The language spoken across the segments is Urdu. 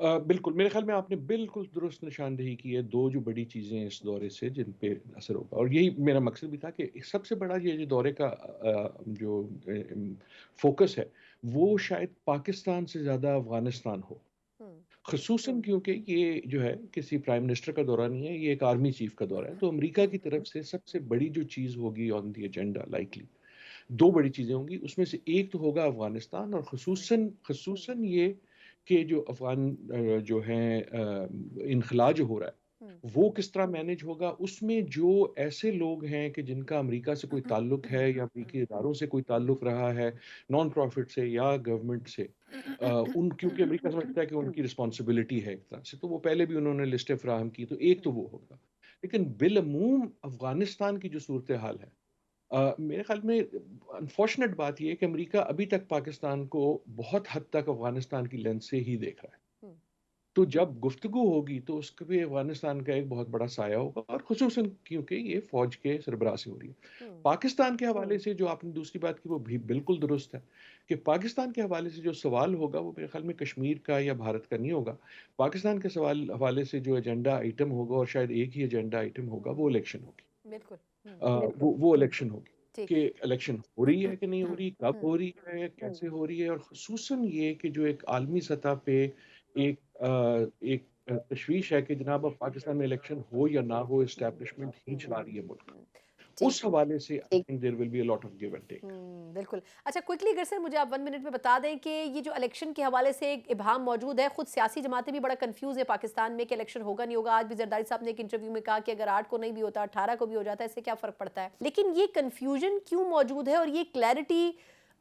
بالکل میرے خیال میں آپ نے بالکل درست نشاندہی کی ہے. دو جو بڑی چیزیں ہیں اس دورے سے جن پہ اثر ہوگا، اور یہی میرا مقصد بھی تھا کہ سب سے بڑا یہ جو دورے کا جو فوکس ہے وہ شاید پاکستان سے زیادہ افغانستان ہو، ہوں خصوصاً کیونکہ یہ جو ہے کسی پرائم منسٹر کا دورہ نہیں ہے، یہ ایک آرمی چیف کا دورہ ہے. تو امریکہ کی طرف سے سب سے بڑی جو چیز ہوگی آن دی ایجنڈا لائکلی دو بڑی چیزیں ہوں گی. اس میں سے ایک تو ہوگا افغانستان، اور خصوصاً یہ کہ جو افغان جو ہیں انخلا جو ہو رہا ہے ہوں وہ کس طرح مینج ہوگا. اس میں جو ایسے لوگ ہیں کہ جن کا امریکہ سے کوئی تعلق ہے یا امریکی اداروں سے کوئی تعلق رہا ہے، نان پروفٹ سے یا گورنمنٹ سے، ان کیونکہ امریکہ سمجھتا ہے کہ ان کی رسپانسبلٹی ہے ایک طرح سے، تو وہ پہلے بھی انہوں نے لسٹیں فراہم کی. تو ایک تو وہ ہوگا. لیکن بالعموم افغانستان کی جو صورتحال ہے، میرے خیال میں انفارچونیٹ بات یہ ہے کہ امریکہ ابھی تک پاکستان کو بہت حد تک افغانستان کی لینس سے ہی دیکھ رہا ہے. ہوں تو جب گفتگو ہوگی تو اس کے بھی افغانستان کا ایک بہت بڑا سایہ ہوگا، اور خصوصاً کیونکہ یہ فوج کے سربراہ سے ہو رہی ہے. ہوں پاکستان کے حوالے سے جو آپ نے دوسری بات کی وہ بھی بالکل درست ہے کہ پاکستان کے حوالے سے جو سوال ہوگا وہ میرے خیال میں کشمیر کا یا بھارت کا نہیں ہوگا. پاکستان کے سوال حوالے سے جو ایجنڈا آئٹم ہوگا، اور شاید ایک ہی ایجنڈا آئٹم ہوگا، وہ الیکشن ہوگی. بالکل وہ الیکشن ہوگی ٹھیک کہ الیکشن ہو رہی ہے کہ نہیں ہو رہی، کب ہوں ہو رہی ہے، کیسے ہو رہی ہے. اور خصوصاً یہ کہ جو ایک عالمی سطح پہ ایک تشویش ہے کہ جناب اب پاکستان میں الیکشن ہو یا نہ ہو، اسٹیبلشمنٹ ہی چلا رہی ہے ملک. ٹھیک اس حوالے سے I think there will be a lot of give and take. بالکل. اچھا کوئکلی اگر سر مجھے آپ 1 منٹ میں بتا دیں کہ یہ جو الیکشن کے حوالے سے ایک ابہام موجود ہے، خود سیاسی جماعتیں بھی بڑا کنفیوز ہے پاکستان میں کہ الیکشن ہوگا نہیں ہوگا. آج بھی زرداری صاحب نے ایک انٹرویو میں کہا کہ اگر 8 کو نہیں بھی ہوتا 18 کو بھی ہو جاتا ہے، اس سے کیا فرق پڑتا ہے. لیکن یہ کنفیوژن کیوں موجود ہے، اور یہ کلیئرٹی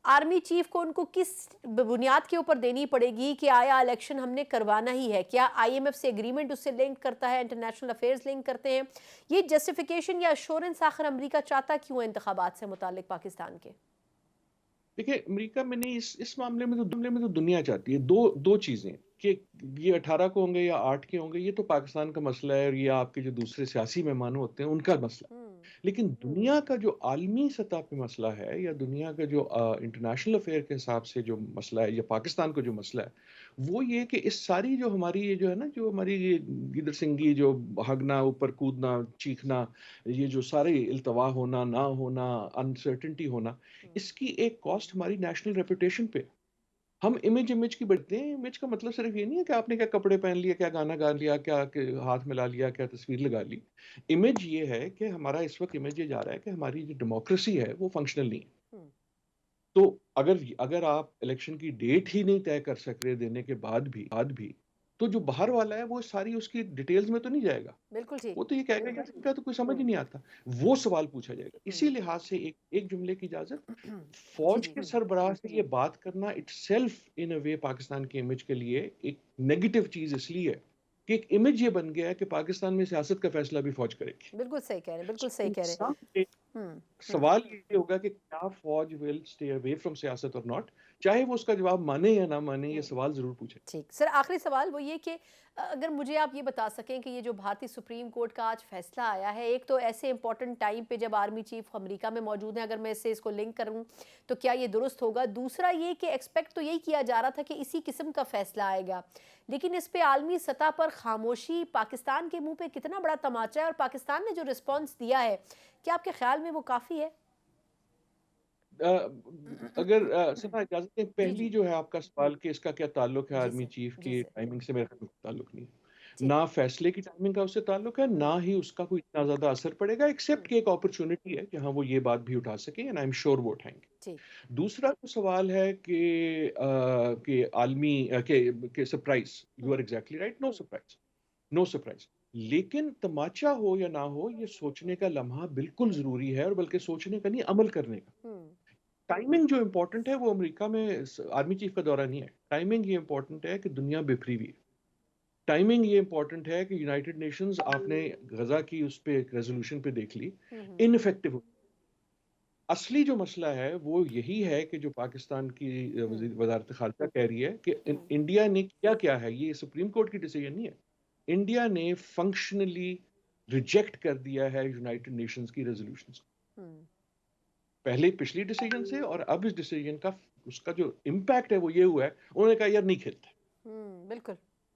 آرمی چیف کو ان کو کس بنیاد کے اوپر دینی پڑے گی کہ آیا الیکشن ہم نے کروانا ہی ہے؟ کیا آئی ایم ایف سے اگریمنٹ اس سے لنک کرتا ہے، انٹرنیشنل افیئرز لنک کرتے ہیں؟ یہ جسٹیفیکیشن یا ایشورنس آخر امریکہ چاہتا کیوں ہے انتخابات سے متعلق پاکستان کے؟ دیکھیں امریکہ میں نہیں، اس معاملے میں تو دنیا چاہتی ہے دو چیزیں کہ یہ 18 کو ہوں گے یا 8 کے ہوں گے. یہ تو پاکستان کا مسئلہ ہے، اور یہ آپ کے جو دوسرے سیاسی مہمان ہوتے ہیں ان کا مسئلہ ہے. لیکن دنیا کا جو عالمی سطح پہ مسئلہ ہے، یا دنیا کا جو انٹرنیشنل افیئر کے حساب سے جو مسئلہ ہے، یا پاکستان کا جو مسئلہ ہے، وہ یہ کہ اس ساری جو ہماری یہ جو ہے نا، جو ہماری یہ گدر سنگی، جو بھاگنا، اوپر کودنا، چیخنا، یہ جو سارے التوا ہونا، نہ ہونا، انسرٹنٹی ہونا، اس کی ایک کاسٹ ہماری نیشنل ریپوٹیشن پہ. ہم امیج کی بڑھتے ہیں. امیج کا مطلب صرف یہ نہیں ہے کہ آپ نے کیا کپڑے پہن لیا، کیا گانا گا لیا، کیا ہاتھ ملا لیا، کیا تصویر لگا لی. امیج یہ ہے کہ ہمارا اس وقت امیج یہ جا رہا ہے کہ ہماری جو ڈیموکریسی ہے وہ فنکشنل نہیں ہے. تو اگر آپ الیکشن کی ڈیٹ ہی نہیں طے کر سک رہے دینے کے بعد بھی تو جو باہر والا ہے وہ ساری اس کی ڈیٹیلز میں تو نہیں جائے گا. بالکل ٹھیک. وہ تو یہ کہے گا یار ان کا تو کوئی سمجھ ہی نہیں آتا. وہ سوال پوچھا جائے گا. اسی لحاظ سے ایک جملے کی اجازت، جی فوج جی کے سربراہ سے یہ بات کرنا اٹ سیلف ان اے وے پاکستان کے امیج کے لیے ایک نیگیٹو چیز اس لیے ہے کہ ایک امیج یہ بن گیا ہے کہ پاکستان میں سیاست کا فیصلہ بھی فوج کرے گی. بالکل صحیح کہہ رہے ہیں، بالکل صحیح کہہ رہے انسان ہیں. ہوں سوال یہ ہوگا کہ کیا فوج ول اسٹے اوے فرام سیاست اور ناٹ، چاہے وہ اس کا جواب مانے یا نہ مانے. یہ سوال ضرور پوچھے. ٹھیک. سر آخری سوال وہ یہ کہ اگر مجھے آپ یہ بتا سکیں کہ یہ جو بھارتی سپریم کورٹ کا آج فیصلہ آیا ہے، ایک تو ایسے امپورٹنٹ ٹائم پہ جب آرمی چیف امریکہ میں موجود ہیں، اگر میں اس کو لنک کروں تو کیا یہ درست ہوگا؟ دوسرا یہ کہ ایکسپیکٹ تو یہی کیا جا رہا تھا کہ اسی قسم کا فیصلہ آئے گا، لیکن اس پہ عالمی سطح پر خاموشی پاکستان کے منہ پہ کتنا بڑا تماچا ہے، اور پاکستان نے جو رسپانس دیا ہے کیا آپ کے خیال میں وہ کافی ہے؟ اگر سنا اجازت دیں، جی جی پہلی جو ہے آپ کا سوال کہ اس کا کیا تعلق ہے جی آرمی سر چیف جی کی سر ٹائمنگ سے، میرے خیال میں تعلق نہیں ہے. ٹھیک. نہ فیصلے کی ٹائمنگ کا اس سے تعلق ہے، نہ ہی اس کا کوئی اتنا زیادہ اثر پڑے گا، ایکسیپٹ کہ ایک اپرچونٹی ہے کہ ہاں وہ یہ بات بھی اٹھا سکیں، اینڈ آئی ایم شیور وہ اٹھائیں گے. ٹھیک. دوسرا جو سوال ہے کہ عالمی کہ surprise, you are exactly right, no surprise. لیکن تماچا ہو یا نہ ہو، یہ سوچنے کا لمحہ بالکل ضروری ہے، اور بلکہ سوچنے کا نہیں، عمل کرنے کا. ٹائمنگ جو امپورٹنٹ ہے وہ امریکہ میں آرمی چیف کا دورہ نہیں ہے. ٹائمنگ یہ امپورٹنٹ ہے کہ دنیا بکھری ہوئی ہے. ٹائمنگ یہ امپورٹنٹ ہے کہ یونائٹڈ نیشنز آپ نے غزہ کی اس پہ ایک ریزولوشن پہ دیکھ لی، انفیکٹو ہو. اصلی جو مسئلہ ہے وہ یہی ہے کہ جو پاکستان کی وزارت خارجہ کہہ رہی ہے کہ انڈیا نے کیا ہے، یہ سپریم کورٹ کی ڈیسیژن نہیں ہے. انڈیا نے فنکشنلی ریجیکٹ کر دیا ہے یونائٹڈ نیشنز کی ریزولوشنز کو، پہلے پچھلی ڈیسیجن سے، اور اب اس ڈیسیجن کا اس کا جو امپیکٹ ہے وہ یہ ہوا ہے انہوں نے کہا یار نہیں کھیلتے. بالکل.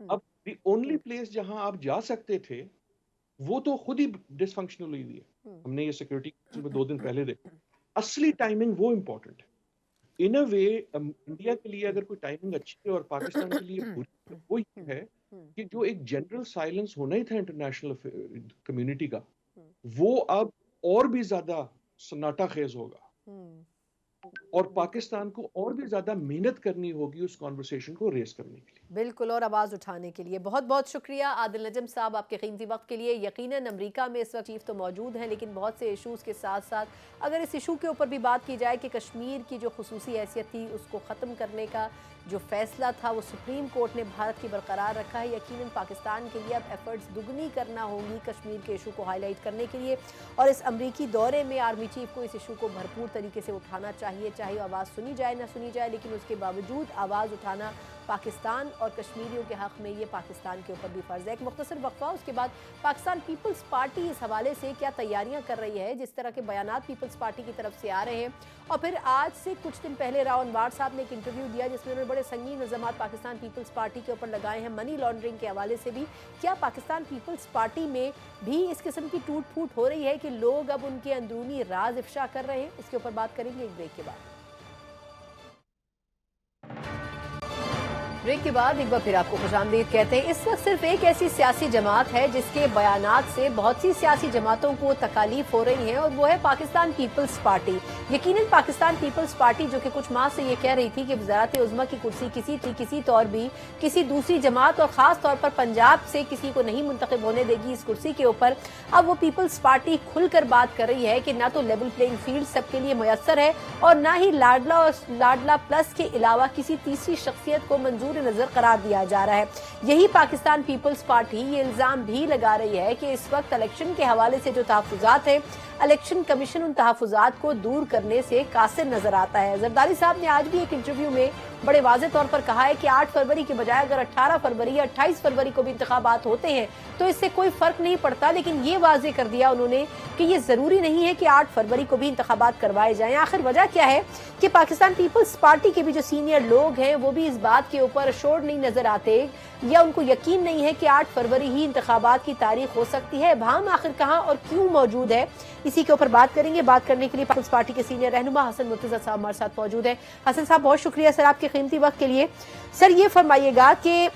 اب دی اونلی پلیس جہاں آپ جا سکتے تھے وہ تو خود ہی ڈس فنکشنل ہوئی ہوئی ہے. ہم نے یہ سیکورٹی کونسل میں 2 دن پہلے دیکھا. اصلی ٹائمنگ وہ امپورٹنٹ ہے. ان اے وے انڈیا کے لیے اگر کوئی ٹائمنگ اچھی ہے اور پاکستان کے لیے بری وہ یہ ہے کہ جو ایک جنرل سائلنس ہونا ہی تھا انٹرنیشنل کمیونٹی کا وہ اب اور بھی زیادہ سناٹا خیز ہوگا اور پاکستان کو اور بھی زیادہ محنت کرنی ہوگی اس کانورسیشن کو ریز کرنے کے لیے. بالکل، اور آواز اٹھانے کے لیے. بہت بہت شکریہ عادل نجم صاحب آپ کے قیمتی وقت کے لیے. یقیناً امریکہ میں اس وقت چیف تو موجود ہیں لیکن بہت سے ایشوز کے ساتھ ساتھ اگر اس ایشو کے اوپر بھی بات کی جائے کہ کشمیر کی جو خصوصی حیثیت تھی اس کو ختم کرنے کا جو فیصلہ تھا وہ سپریم کورٹ نے بھارت کی برقرار رکھا ہے. یقیناً پاکستان کے لیے اب ایفرٹس دگنی کرنا ہوں گی کشمیر کے ایشو کو ہائی لائٹ کرنے کے لیے اور اس امریکی دورے میں آرمی چیف کو اس ایشو کو بھرپور طریقے سے اٹھانا چاہیے. چاہے آواز سنی جائے نہ سنی جائے لیکن اس کے باوجود آواز اٹھانا پاکستان اور کشمیریوں کے حق میں یہ پاکستان کے اوپر بھی فرض ہے. ایک مختصر وقفہ, اس کے بعد پاکستان پیپلز پارٹی اس حوالے سے کیا تیاریاں کر رہی ہے, جس طرح کے بیانات پیپلز پارٹی کی طرف سے آ رہے ہیں. اور پھر آج سے کچھ دن پہلے راؤ انوار صاحب نے ایک انٹرویو دیا جس میں انہوں نے بڑے سنگین الزامات پاکستان پیپلز پارٹی کے اوپر لگائے ہیں منی لانڈرنگ کے حوالے سے بھی. کیا پاکستان پیپلز پارٹی میں بھی اس قسم کی ٹوٹ پھوٹ ہو رہی ہے کہ لوگ اب ان کے اندرونی راز افشا کر رہے ہیں؟ اس کے اوپر بات کریں گے ایک بریک کے بعد. بریک کے بعد ایک بار پھر آپ کو خوش آمدید کہتے ہیں. اس وقت صرف ایک ایسی سیاسی جماعت ہے جس کے بیانات سے بہت سی سیاسی جماعتوں کو تکالیف ہو رہی ہیں اور وہ ہے پاکستان پیپلز پارٹی. یقیناً پاکستان پیپلز پارٹی جو کہ کچھ ماہ سے یہ کہہ رہی تھی کہ وزارت عظمیٰ کی کرسی کسی طور بھی کسی دوسری جماعت اور خاص طور پر پنجاب سے کسی کو نہیں منتخب ہونے دے گی اس کرسی کے اوپر, اب وہ پیپلز پارٹی کھل کر بات کر رہی ہے کہ نہ تو لیول پلینگ فیلڈ سب کے لیے میسر ہے اور نہ ہی لاڈلا پلس کے علاوہ کسی تیسری شخصیت کو منظور نظر قرار دیا جا رہا ہے. یہی پاکستان پیپلز پارٹی یہ الزام بھی لگا رہی ہے کہ اس وقت الیکشن کے حوالے سے جو تحفظات ہیں الیکشن کمیشن ان تحفظات کو دور کرنے سے قاصر نظر آتا ہے. زرداری صاحب نے آج بھی ایک انٹرویو میں بڑے واضح طور پر کہا ہے کہ 8 فروری کے بجائے اگر 18 فروری یا 28 فروری کو بھی انتخابات ہوتے ہیں تو اس سے کوئی فرق نہیں پڑتا, لیکن یہ واضح کر دیا انہوں نے کہ یہ ضروری نہیں ہے کہ 8 فروری کو بھی انتخابات کروائے جائیں. آخر وجہ کیا ہے کہ پاکستان پیپلز پارٹی کے بھی جو سینئر لوگ ہیں وہ بھی اس بات کے اوپر شور نہیں نظر آتے یا ان کو یقین نہیں ہے کہ 8 فروری ہی انتخابات کی تاریخ ہو سکتی ہے. ابہام آخر کہاں اور کیوں موجود ہے, اسی کے اوپر بات کریں گے. بات کرنے کے لیے پیپلز پارٹی کے سینئر رہنما حسن مرتضیٰ صاحب ہمارے ساتھ موجود ہیں. حسن صاحب بہت شکریہ سر آپ کے قیمتی وقت کے لیے. سر یہ فرمائیے گا کہ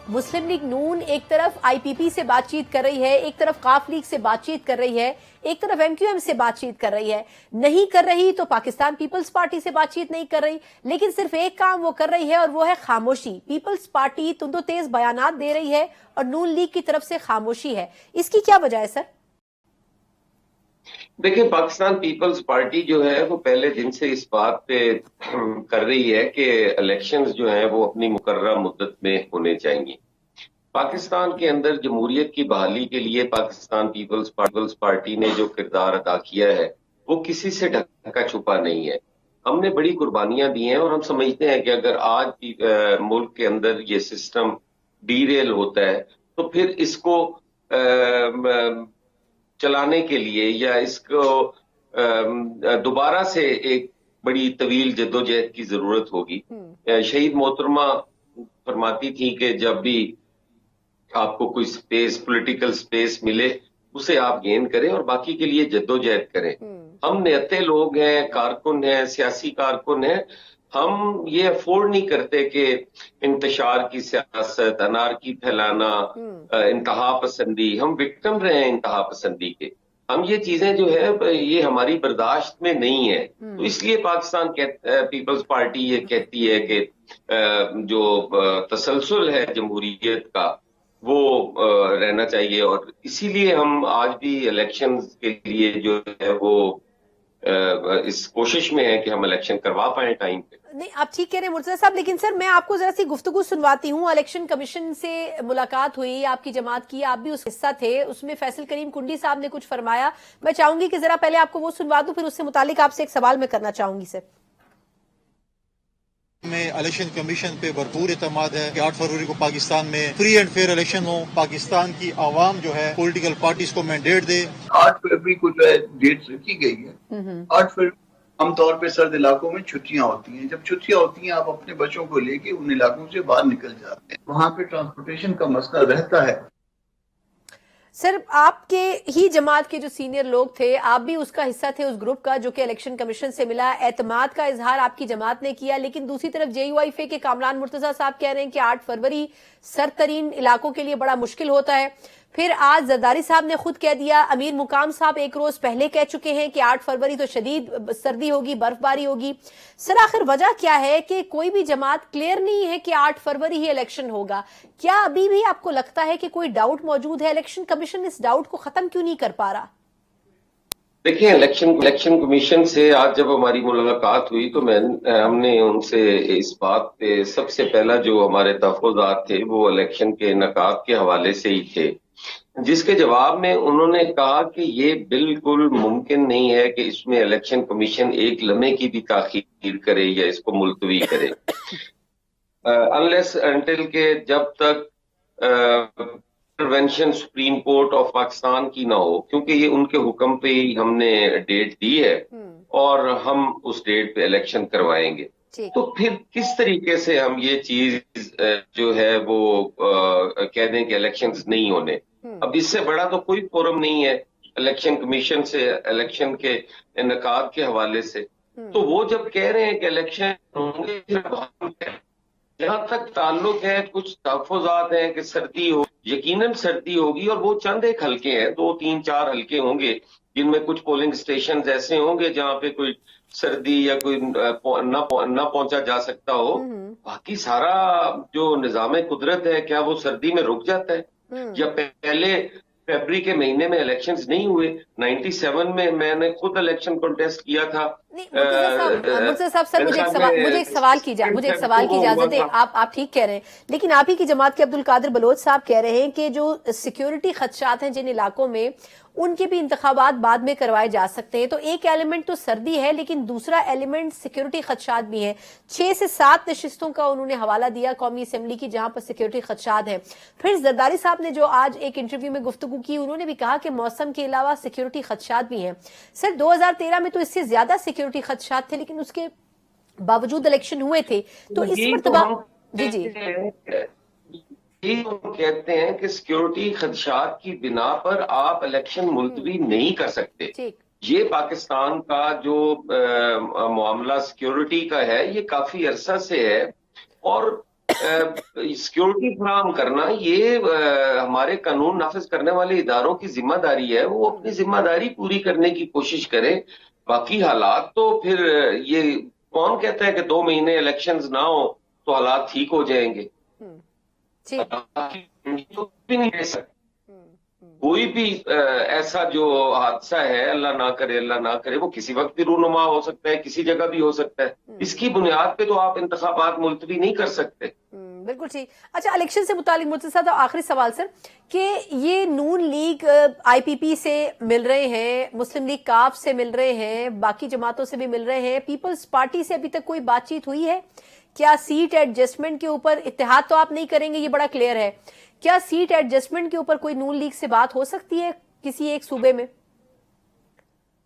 مسلم لیگ نون ایک طرف آئی پی پی سے بات چیت کر رہی ہے, ایک طرف قاف لیگ سے بات چیت کر رہی ہے, ایک طرف ایم کیو ایم سے بات چیت کر رہی ہے, نہیں کر رہی تو پاکستان پیپلز پارٹی سے بات چیت نہیں کر رہی, لیکن صرف ایک کام وہ کر رہی ہے اور وہ ہے خاموشی. پیپلز پارٹی تند و تیز بیانات دے رہی ہے اور نون لیگ کی طرف سے خاموشی ہے, اس کی کیا وجہ ہے سر؟ دیکھیں پاکستان پیپلز پارٹی جو ہے وہ پہلے دن سے اس بات پہ کر رہی ہے کہ الیکشنز جو ہیں وہ اپنی مقررہ مدت میں ہونے چاہیے. پاکستان کے اندر جمہوریت کی بحالی کے لیے پاکستان پیپلز پارٹی نے جو کردار ادا کیا ہے وہ کسی سے ڈھکا چھپا نہیں ہے. ہم نے بڑی قربانیاں دی ہیں اور ہم سمجھتے ہیں کہ اگر آج ملک کے اندر یہ سسٹم ڈی ریل ہوتا ہے تو پھر اس کو چلانے کے لیے یا اس کو دوبارہ سے ایک بڑی طویل جدوجہد کی ضرورت ہوگی. شہید محترمہ فرماتی تھی کہ جب بھی آپ کو کوئی سپیس پولیٹیکل سپیس ملے اسے آپ گین کریں اور باقی کے لیے جدوجہد کریں. ہم نیتے لوگ ہیں, کارکن ہیں, سیاسی کارکن ہیں, ہم یہ افورڈ نہیں کرتے کہ انتشار کی سیاست, انارکی پھیلانا, انتہا پسندی, ہم وکٹم رہے ہیں انتہا پسندی کے. ہم یہ چیزیں جو ہے یہ ہماری برداشت میں نہیں ہے. تو اس لیے پاکستان پیپلز پارٹی یہ کہتی ہے کہ جو تسلسل ہے جمہوریت کا وہ رہنا چاہیے اور اسی لیے ہم آج بھی الیکشنز کے لیے جو ہے وہ اس کوشش میں ہے کہ ہم الیکشن کروا پائیں ٹائم پہ. نہیں آپ ٹھیک کہہ رہے ہیں مرتضیٰ صاحب, لیکن سر میں آپ کو ذرا سی گفتگو سنواتی ہوں. الیکشن کمیشن سے ملاقات ہوئی آپ کی جماعت کی, آپ بھی اس حصہ تھے, اس میں فیصل کریم کنڈی صاحب نے کچھ فرمایا. میں چاہوں گی کہ ذرا پہلے آپ کو وہ سنوا دوں, پھر اس سے متعلق آپ سے ایک سوال میں کرنا چاہوں گی. سر میں الیکشن کمیشن پہ بھرپور اعتماد ہے کہ 8 فروری کو پاکستان میں فری اینڈ فیئر الیکشن ہو. پاکستان کی عوام جو ہے پولیٹیکل پارٹیز کو مینڈیٹ دے. 8 فروری کو جو ہے ڈیٹ رکھی گئی ہے. عام طور پہ سرد علاقوں میں چھٹیاں ہوتی ہیں. جب چھٹیاں ہوتی ہیں آپ اپنے بچوں کو لے کے ان علاقوں سے باہر نکل جاتے ہیں. وہاں پہ ٹرانسپورٹیشن کا مسئلہ رہتا ہے. سر آپ کے ہی جماعت کے جو سینئر لوگ تھے، آپ بھی اس کا حصہ تھے، اس گروپ کا جو کہ الیکشن کمیشن سے ملا. اعتماد کا اظہار آپ کی جماعت نے کیا، لیکن دوسری طرف جے یو آئی فے کے کامران مرتضیٰ صاحب کہہ رہے ہیں کہ 8 فروری سرد ترین علاقوں کے لیے بڑا مشکل ہوتا ہے. پھر آج زرداری صاحب نے خود کہہ دیا، امیر مقام صاحب ایک روز پہلے کہہ چکے ہیں کہ 8 فروری تو شدید سردی ہوگی، برف باری ہوگی. سر آخر وجہ کیا ہے کہ کوئی بھی جماعت کلیئر نہیں ہے کہ 8 فروری ہی الیکشن ہوگا؟ کیا ابھی بھی آپ کو لگتا ہے کہ کوئی ڈاؤٹ موجود ہے؟ الیکشن کمیشن اس ڈاؤٹ کو ختم کیوں نہیں کر پا رہا؟ دیکھیں، الیکشن کمیشن سے آج جب ہماری ملاقات ہوئی تو ہم نے ان سے اس بات پہ سب سے پہلا جو ہمارے تحفظات تھے وہ الیکشن کے انعقاد کے حوالے سے ہی تھے، جس کے جواب میں انہوں نے کہا کہ یہ بالکل ممکن نہیں ہے کہ اس میں الیکشن کمیشن ایک لمحے کی بھی تاخیر کرے یا اس کو ملتوی کرے، انلیس انٹل کہ جب تک intervention supreme court of Pakistan کی نہ ہو، کیونکہ یہ ان کے حکم پہ ہی ہم نے ڈیٹ دی ہے اور ہم اس ڈیٹ پہ الیکشن کروائیں گے. تو پھر کس طریقے سے ہم یہ چیز جو ہے وہ کہہ دیں کہ الیکشنز نہیں ہونے؟ اب اس سے بڑا تو کوئی فورم نہیں ہے الیکشن کمیشن سے الیکشن کے انعقاد کے حوالے سے. تو وہ جب کہہ رہے ہیں کہ الیکشن ہوں گے، جہاں تک تعلق ہے کچھ تحفظات ہیں کہ سردی ہو، یقیناً سردی ہوگی، اور وہ چند ایک حلقے ہیں، 2 3 4 حلقے ہوں گے جن میں کچھ پولنگ اسٹیشنز ایسے ہوں گے جہاں پہ کوئی سردی یا کوئی نہ پہنچا جا سکتا ہو. باقی سارا جو نظام قدرت ہے کیا وہ سردی میں رک جاتا ہے؟ یا پہلے فیبری کے مہینے میں الیکشنز نہیں ہوئے؟ 97 میں نے خود الیکشن کنٹیسٹ کیا تھا. مرتضیٰ صاحب سر مجھے ایک سوال کی اجازت ہے. آپ ٹھیک کہہ رہے ہیں، لیکن آپ ہی کی جماعت کے عبدالقادر بلوچ صاحب کہہ رہے ہیں کہ جو سیکیورٹی خدشات ہیں جن علاقوں میں، ان کے بھی انتخابات بعد میں کروائے جا سکتے ہیں. تو ایک ایلیمنٹ تو سردی ہے، لیکن دوسرا ایلیمنٹ سیکیورٹی خدشات بھی ہیں. 6 سے 7 نشستوں کا انہوں نے حوالہ دیا قومی اسمبلی کی جہاں پر سیکیورٹی خدشات ہیں. پھر زرداری صاحب نے جو آج ایک انٹرویو میں گفتگو کی، انہوں نے بھی کہا کہ موسم کے علاوہ سیکیورٹی خدشات بھی ہیں. سر 2013 میں تو اس سے زیادہ سیکیورٹی خدشات تھے، لیکن اس کے باوجود الیکشن ہوئے تھے. تو اس مرتبہ جی کہتے ہیں کہ سیکیورٹی خدشات کی بنا پر آپ الیکشن ملتوی نہیں کر سکتے. یہ پاکستان کا جو معاملہ سیکیورٹی کا ہے یہ کافی عرصہ سے ہے، اور سیکیورٹی فراہم کرنا یہ ہمارے قانون نافذ کرنے والے اداروں کی ذمہ داری ہے. وہ اپنی ذمہ داری پوری کرنے کی کوشش کریں. باقی حالات تو پھر یہ کون کہتا ہے کہ 2 مہینے الیکشنز نہ ہو تو حالات ٹھیک ہو جائیں گے؟ کوئی بھی ایسا جو حادثہ ہے، اللہ نہ کرے وہ کسی وقت بھی رونما ہو سکتا ہے، کسی جگہ بھی ہو سکتا ہے. اس کی بنیاد پہ تو آپ انتخابات ملتوی نہیں کر سکتے. بالکل ٹھیک. اچھا، الیکشن سے متعلق مرتضیٰ صاحب آخری سوال سر، کہ یہ نون لیگ آئی پی پی سے مل رہے ہیں، مسلم لیگ کاف سے مل رہے ہیں، باقی جماعتوں سے بھی مل رہے ہیں، پیپلز پارٹی سے ابھی تک کوئی بات چیت ہوئی ہے؟ کیا سیٹ ایڈجسٹمنٹ کے اوپر اتحاد تو آپ نہیں کریں گے، یہ بڑا کلیئر ہے، کیا سیٹ ایڈجسٹمنٹ کے اوپر کوئی نون لیگ سے بات ہو سکتی ہے کسی ایک صوبے میں؟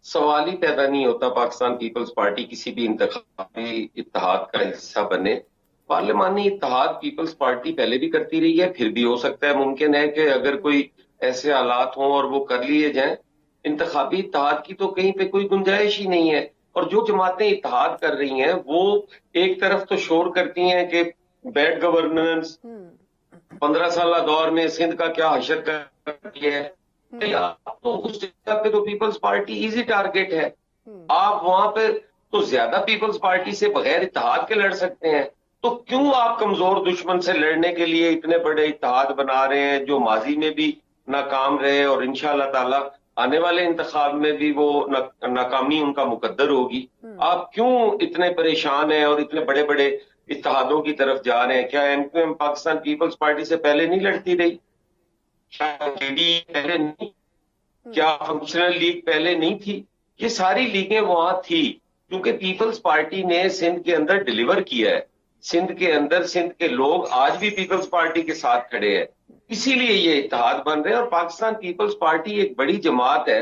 سوال ہی پیدا نہیں ہوتا پاکستان پیپلز پارٹی کسی بھی انتخابی اتحاد کا حصہ بنے. پارلیمانی اتحاد پیپلز پارٹی پہلے بھی کرتی رہی ہے، پھر بھی ہو سکتا ہے. ممکن ہے کہ اگر کوئی ایسے حالات ہوں اور وہ کر لیے جائیں. انتخابی اتحاد کی تو کہیں پہ کوئی گنجائش ہی نہیں ہے. اور جو جماعتیں اتحاد کر رہی ہیں وہ ایک طرف تو شور کرتی ہیں کہ بیڈ گورننس 15 سالہ دور میں سندھ کا کیا حشر کرتی ہے. تو اس جگہ پہ تو پیپلز پارٹی ایزی ٹارگٹ ہے. آپ وہاں پہ تو زیادہ پیپلز پارٹی سے بغیر اتحاد کے لڑ سکتے ہیں. تو کیوں آپ کمزور دشمن سے لڑنے کے لیے اتنے بڑے اتحاد بنا رہے ہیں جو ماضی میں بھی ناکام رہے اور انشاءاللہ تعالی آنے والے انتخاب میں بھی وہ ناکامی ان کا مقدر ہوگی؟ آپ کیوں اتنے پریشان ہیں اور اتنے بڑے بڑے اتحادوں کی طرف جا رہے ہیں؟ کیا ایم پاکستان پیپلز پارٹی سے پہلے نہیں لڑتی رہی؟ پہلے نہیں؟ کیا فنکشنل لیگ پہلے نہیں تھی؟ یہ ساری لیگیں وہاں تھی کیونکہ پیپلز پارٹی نے سندھ کے اندر ڈیلیور کیا ہے. سندھ کے اندر سندھ کے لوگ آج بھی پیپلز پارٹی کے ساتھ کھڑے ہیں، اسی لیے یہ اتحاد بن رہے ہیں. اور پاکستان پیپلز پارٹی ایک بڑی جماعت ہے،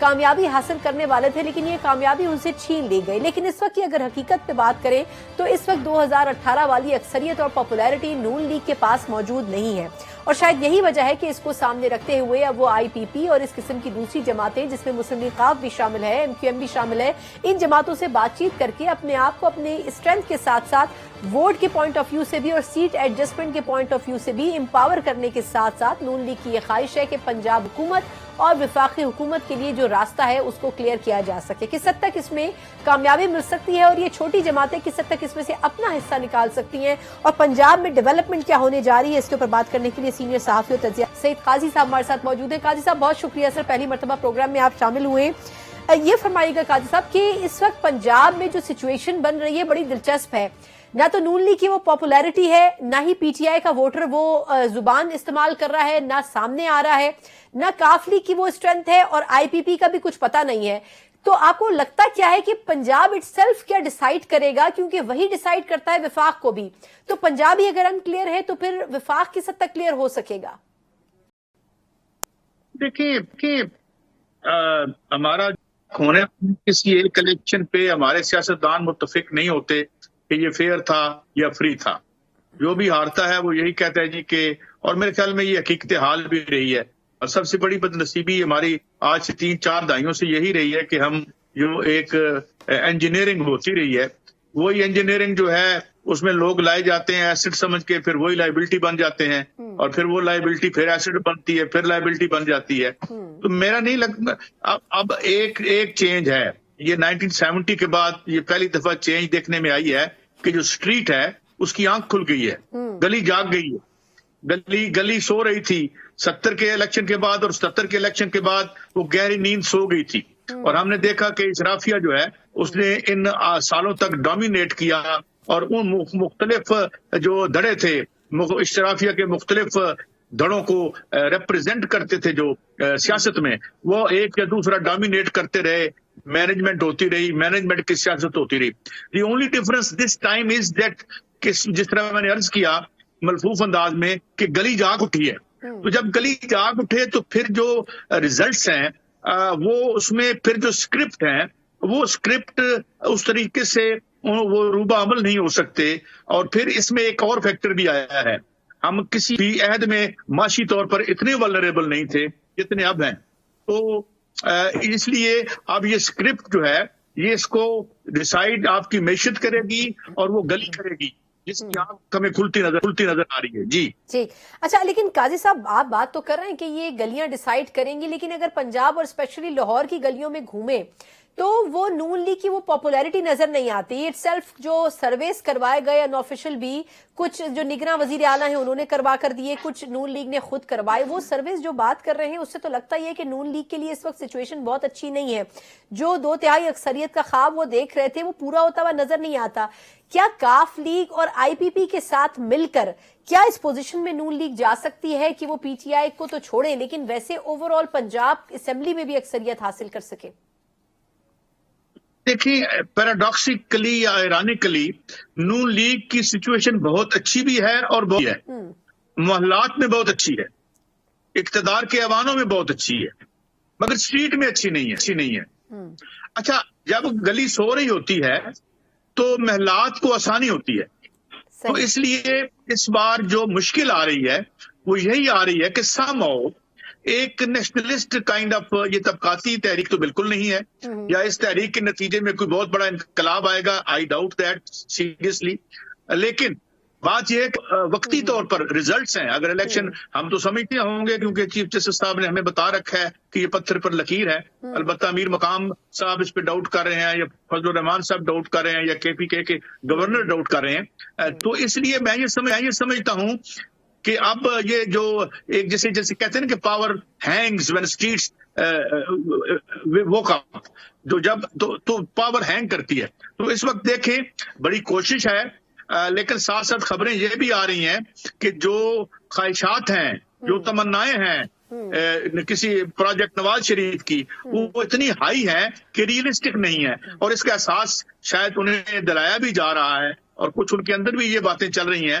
کامیابی حاصل کرنے والے تھے، لیکن یہ کامیابی ان سے چھین لی گئی۔ لیکن اس وقت کی اگر حقیقت پہ بات کریں تو اس وقت 2018 والی اکثریت اور پاپولیرٹی نون لیگ کے پاس موجود نہیں ہے، اور شاید یہی وجہ ہے کہ اس کو سامنے رکھتے ہوئے اب وہ آئی پی پی اور اس قسم کی دوسری جماعتیں جس میں مسلم لیگ ق بھی شامل ہے، ایم کیو ایم بھی شامل ہے، ان جماعتوں سے بات چیت کر کے اپنے آپ کو اپنی اسٹرینتھ کے ساتھ ساتھ ووٹ کے پوائنٹ آف ویو سے بھی اور سیٹ ایڈجسٹمنٹ کے پوائنٹ آف ویو سے بھی امپاور کرنے کے ساتھ ساتھ نون لیگ کی یہ خواہش ہے کہ پنجاب حکومت اور وفاقی حکومت کے لیے جو راستہ ہے اس کو کلیئر کیا جا سکے، کس حد تک اس میں کامیابی مل سکتی ہے اور یہ چھوٹی جماعتیں کس حد تک اس میں سے اپنا حصہ نکال سکتی ہیں، اور پنجاب میں ڈیولپمنٹ کیا ہونے جا رہی ہے، اس کے اوپر بات کرنے کے لیے سینئر صحافی و تجزیہ سعید قاضی صاحب ہمارے ساتھ موجود ہیں۔ قاضی صاحب بہت شکریہ سر، پہلی مرتبہ پروگرام میں آپ شامل ہوئے ہیں۔ یہ فرمائیے گا قاضی صاحب کہ اس وقت پنجاب میں جو سچویشن بن رہی ہے بڑی دلچسپ ہے، نہ تو نون لیگ کی وہ پاپولیرٹی ہے، نہ ہی پی ٹی آئی کا ووٹر وہ زبان استعمال کر رہا ہے، نہ سامنے آ رہا ہے، نہ کاف لیگ کی وہ اسٹرینتھ ہے، اور آئی پی پی کا بھی کچھ پتہ نہیں ہے۔ تو آپ کو لگتا کیا ہے کہ پنجاب اٹ سیلف کیا ڈیسائیڈ کرے گا، کیونکہ وہی ڈیسائیڈ کرتا ہے وفاق کو بھی، تو پنجاب ہی اگر انکلیئر ہے تو پھر وفاق کس حد تک کلیئر ہو سکے گا؟ دیکھیے ہمارا ہونے کسی ایک الیکشن پہ ہمارے سیاستدان متفق نہیں ہوتے کہ یہ فیئر تھا یا فری تھا، جو بھی ہارتا ہے وہ یہی کہتا ہے جی کہ، اور میرے خیال میں یہ حقیقت حال بھی رہی ہے، اور سب سے بڑی بدنصیبی ہماری آج سے 3-4 دہائیوں سے یہی رہی ہے کہ ہم جو ایک انجینئرنگ ہوتی رہی ہے، وہی انجینئرنگ جو ہے اس میں لوگ لائے جاتے ہیں ایسڈ سمجھ کے، پھر وہی لائبلٹی بن جاتے ہیں، اور پھر وہ لائبلٹی پھر ایسڈ بنتی ہے، پھر لائبلٹی بن جاتی ہے۔ تو میرا نہیں لگتا اب ایک چینج ہے، یہ 1970 کے بعد یہ پہلی دفعہ چینج دیکھنے میں آئی ہے کہ جو اسٹریٹ ہے اس کی آنکھ کھل گئی ہے، گلی جاگ گئی ہے، گلی سو رہی تھی 70 کے الیکشن کے بعد، اور 77 کے الیکشن کے بعد وہ گہری نیند سو گئی تھی، اور ہم نے دیکھا کہ اشرافیہ جو ہے اس نے ان سالوں تک ڈومینیٹ کیا، اور ان مختلف جو دھڑے تھے اشرافیہ کے مختلف دھڑوں کو ریپرزینٹ کرتے تھے جو سیاست میں، وہ ایک یا دوسرا ڈومینیٹ کرتے رہے، مینجمنٹ ہوتی رہی، مینجمنٹ کی سیاست ہوتی رہی۔ The only difference this time is that کہ جس طرح میں نے عرض کیا ملفوف انداز میں کہ گلی جاگ اٹھی ہے، تو جب گلی جاگ اٹھے تو پھر جو ریزلٹس ہیں وہ اس میں پھر جو اسکرپٹ ہیں وہ اسکرپٹ اس طریقے سے وہ روبہ عمل نہیں ہو سکتے، اور پھر اس میں ایک اور فیکٹر بھی آیا ہے، ہم کسی بھی عہد میں معاشی طور پر اتنے ولنریبل نہیں تھے جتنے اب ہیں، تو اس لیے اب یہ اسکرپٹ جو ہے یہ اس کو ڈیسائیڈ آپ کی معیشت کرے گی اور وہ گلی کرے گی جس کی آنکھ ہمیں کھلتی نظر آ رہی ہے۔ جی اچھا، لیکن قاضی صاحب آپ بات تو کر رہے ہیں کہ یہ گلیاں ڈیسائیڈ کریں گی، لیکن اگر پنجاب اور اسپیشلی لاہور کی گلیوں میں گھومیں تو وہ نون لیگ کی وہ پاپولیرٹی نظر نہیں آتی۔ اٹ سیلف جو سرویز کروائے گئے ان آفیشیل بھی، کچھ جو نگراں وزیر اعلیٰ ہیں انہوں نے کروا کر دیے، کچھ نون لیگ نے خود کروائے، وہ سرویز جو بات کر رہے ہیں اس سے تو لگتا ہی ہے کہ نون لیگ کے لیے اس وقت سچویشن بہت اچھی نہیں ہے، جو 2/3 اکثریت کا خواب وہ دیکھ رہے تھے وہ پورا ہوتا ہوا نظر نہیں آتا۔ کیا کاف لیگ اور آئی پی پی کے ساتھ مل کر کیا اس پوزیشن میں نون لیگ جا سکتی ہے کہ وہ پی ٹی آئی کو تو چھوڑیں لیکن ویسے اوور آل پنجاب اسمبلی میں بھی اکثریت حاصل کر سکے؟ دیکھیے پیراڈاکسیکلی یا ایرانیکلی نون لیگ کی سچویشن بہت اچھی بھی ہے اور بہت ہے، محلات میں بہت اچھی ہے، اقتدار کے ایوانوں میں بہت اچھی ہے، مگر اسٹریٹ میں اچھی نہیں ہے۔ اچھا، جب گلی سو رہی ہوتی ہے تو محلات کو آسانی ہوتی ہے، تو اس لیے اس بار جو مشکل آ رہی ہے وہ یہی آ رہی ہے کہ سم ہاؤ ایک نیشنلسٹ کائنڈ آف، یہ طبقاتی تحریک تو بالکل نہیں ہے، یا اس تحریک کے نتیجے میں کوئی بہت بڑا انقلاب آئے گا، آئی ڈاؤٹ دیٹ سیریسلی، لیکن بات یہ ہے کہ وقتی طور پر ریزلٹس ہیں۔ اگر الیکشن ہم تو سمجھتے ہوں گے کیونکہ چیف جسٹس صاحب نے ہمیں بتا رکھا ہے کہ یہ پتھر پر لکیر ہے، البتہ امیر مقام صاحب اس پہ ڈاؤٹ کر رہے ہیں، یا فضل الرحمان صاحب ڈاؤٹ کر رہے ہیں، یا کے پی کے گورنر ڈاؤٹ کر رہے ہیں، تو اس لیے میں یہ سمجھتا ہوں کہ اب یہ جو ایک جیسے کہتے ہیں نا کہ power hangs when streets woke up, جو جب تو پاور ہینگ کرتی ہے، تو اس وقت دیکھیں بڑی کوشش ہے، لیکن ساتھ ساتھ خبریں یہ بھی آ رہی ہیں کہ جو خواہشات ہیں، جو تمنائیں ہیں کسی پروجیکٹ نواز شریف کی، وہ اتنی ہائی ہیں کہ ریئلسٹک نہیں ہے، اور اس کا احساس شاید انہیں دلایا بھی جا رہا ہے، اور کچھ ان کے اندر بھی یہ باتیں چل رہی ہیں